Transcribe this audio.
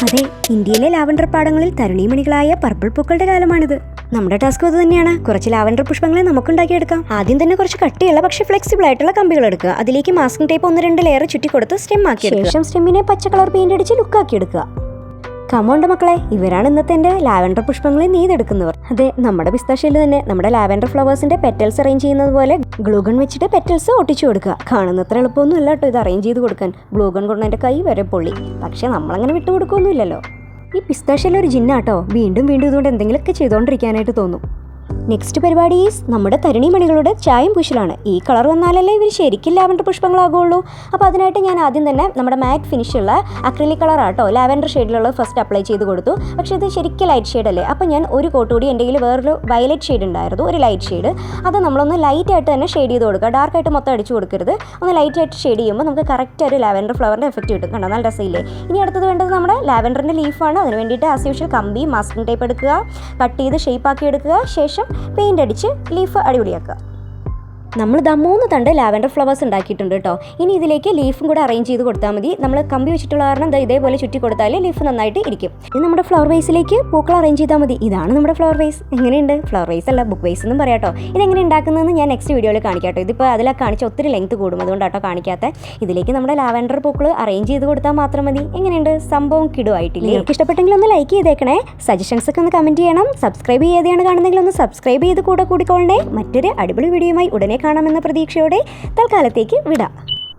അതെ, ഇന്ത്യയിലെ lavender പാടങ്ങളിൽ തരുണീമണികളായ purple പൂക്കളുടെ കാലമാണിത്. നമ്മുടെ ടാസ്ക് അത് തന്നെയാണ്. കുറച്ച് ലാവൻഡർ പുഷ്പങ്ങളെ നമുക്കുണ്ടാക്കിയെടുക്കാം. ആദ്യം തന്നെ കുറച്ച് കട്ടിയുള്ള പക്ഷേ ഫ്ലെക്സിബിൾ ആയിട്ടുള്ള കമ്പികൾ എടുക്കുക. അതിലേക്ക് മാസ്കിംഗ് ടേപ്പ് 1-2 ലെയർ ചുറ്റി കൊടുത്ത് സ്റ്റെം ആക്കി ശേഷം സ്റ്റെമ്മിനെ പച്ച കളർ പെയിന്റ് അടിച്ച് ലുക്കാക്കി എടുക്കുക. കമോണ്ട മക്കളെ, ഇവരാണ് ഇന്നത്തെ എൻ്റെ ലാവൻഡർ പുഷ്പങ്ങളെ നെയ്തെടുക്കുന്നവർ. അതെ, നമ്മുടെ പിസ്താഷ്യയിൽ തന്നെ നമ്മുടെ ലാവൻഡർ ഫ്ലവേഴ്സിന്റെ പെറ്റൽസ് അറേഞ്ച് ചെയ്യുന്നത് പോലെ ഗ്ലൂഗൺ വെച്ചിട്ട് പെറ്റൽസ് ഒട്ടിച്ചു കൊടുക്കുക. കാണുന്നത്ര എളുപ്പമൊന്നും ഇല്ല കേട്ടോ ഇത് അറേഞ്ച് ചെയ്ത് കൊടുക്കാൻ. ഗ്ലൂഗൺ കൊണ്ട് എൻ്റെ കൈ വരെ പൊള്ളി. പക്ഷെ നമ്മളങ്ങനെ വിട്ടുകൊടുക്കൊന്നുമില്ലല്ലോ. ഈ പിസ്താഷ്യയിൽ ഒരു ജിന്നാട്ടോ, വീണ്ടും വീണ്ടും ഇതുകൊണ്ട് എന്തെങ്കിലുമൊക്കെ ചെയ്തുകൊണ്ടിരിക്കാനായിട്ട് തോന്നും. നെക്സ്റ്റ് പരിപാടി നമ്മുടെ തരുണീമണികളുടെ ചായം പൂശലാണ്. ഈ കളർ വന്നാലല്ലേ ഇവർ ശരിക്കും ലാവൻഡർ പുഷ്പങ്ങളാകുള്ളൂ. അപ്പോൾ അതിനായിട്ട് ഞാൻ ആദ്യം തന്നെ നമ്മുടെ മാറ്റ് ഫിനിഷുള്ള അക്രിലിക് കളറാട്ടോ ലാവൻഡർ ഷെയ്ഡിലുള്ളത് ഫസ്റ്റ് അപ്ലൈ ചെയ്ത് കൊടുത്തു. പക്ഷേ ഇത് ശരിക്കും ലൈറ്റ് ഷെയ്ഡല്ലേ. അപ്പോൾ ഞാൻ ഒരു കോട്ട് കൂടി എൻ്റെ കയ്യിൽ വേറൊരു വയലറ്റ് ഷെയ്ഡ് ഉണ്ടായിരുന്നു, ഒരു ലൈറ്റ് ഷെയ്ഡ്. അത് നമ്മളൊന്ന് ലൈറ്റായിട്ട് തന്നെ ഷെയ്ഡ് ചെയ്ത് കൊടുക്കുക. ഡാർക്കായിട്ട് മൊത്തം അടിച്ചു കൊടുക്കരുത്. ഒന്ന് ലൈറ്റായിട്ട് ഷെയ്ഡ് ചെയ്യുമ്പോൾ നമുക്ക് കറക്റ്റ് ഒരു ലാവൻഡർ ഫ്ലവറിൻ്റെ എഫക്റ്റ് കിട്ടും. കണ്ടോ, നല്ല രസമില്ലേ. ഇനി അടുത്തത് വേണ്ടത് നമ്മുടെ ലാവൻഡറിൻ്റെ ലീഫാണ്. അതിന് വേണ്ടിയിട്ട് ആസ് യൂഷ്വൽ കമ്പി മാസ്കിംഗ് ടേപ്പ് എടുക്കുക, കട്ട് ചെയ്ത് ഷേപ്പാക്കി എടുക്കുക. ശേഷം പെയിൻ്റ് അടിച്ച് ലീഫ് അടിപൊളിയാക്കുക. നമ്മൾ 3 തണ്ട് ലാവൻഡർ ഫ്ലവേഴ്സ് ഉണ്ടാക്കിയിട്ടുണ്ട് കേട്ടോ. ഇനി ഇതിലേക്ക് ലീഫും കൂടെ അറേഞ്ച് ചെയ്ത് കൊടുത്താൽ മതി. നമ്മൾ കമ്പി വെച്ചിട്ടുള്ള കാരണം ഇതേപോലെ ചുറ്റി കൊടുത്താൽ ലീഫ് നന്നായിട്ട് ഇരിക്കും. ഇനി നമ്മുടെ ഫ്ലവർ വേസിലേക്ക് പൂക്കൾ അറേഞ്ച് ചെയ്താൽ മതി. ഇതാണ് നമ്മുടെ ഫ്ലവർ വേസ്. എങ്ങനെയുണ്ട്? ഫ്ലവർ വേസ് അല്ല, ബുക്ക് വേസ് എന്നും പറയാട്ടോ. ഇതെങ്ങനെ ഉണ്ടാക്കുന്നതെന്ന് ഞാൻ നെക്സ്റ്റ് വീഡിയോയിൽ കാണിക്കാട്ടോ. ഇതിപ്പോൾ അതിലൊക്കെ കാണിച്ച ഒത്തിരി ലെങ്ത് കൂടും, അതുകൊണ്ടാട്ടോ കാണിക്കാത്ത. ഇതിലേക്ക് നമ്മുടെ ലാവൻഡർ പൂക്കൾ അറേഞ്ച് ചെയ്ത് കൊടുത്താൽ മാത്രം മതി. എങ്ങനെയുണ്ട്? സംഭവം കിടുവായിട്ടില്ലേ? നിങ്ങൾക്ക് ഇഷ്ടപ്പെട്ടെങ്കിൽ ഒന്ന് ലൈക്ക് ചെയ്തേക്കണേ. സജഷൻസ് ഒക്കെ ഒന്ന് കമൻറ്റ് ചെയ്യണം. സബ്സ്ക്രൈബ് ചെയ്യാതെയാണ് കാണുന്നെങ്കിൽ ഒന്ന് സബ്സ്ക്രൈബ് ചെയ്ത് കൂടെ കൂടിക്കോളണേ. മറ്റൊരു അടിപൊളി വീഡിയോയുമായി ഉടനെ കാണാമെന്ന പ്രതീക്ഷയോടെ തൽക്കാലത്തേക്ക് വിടാം.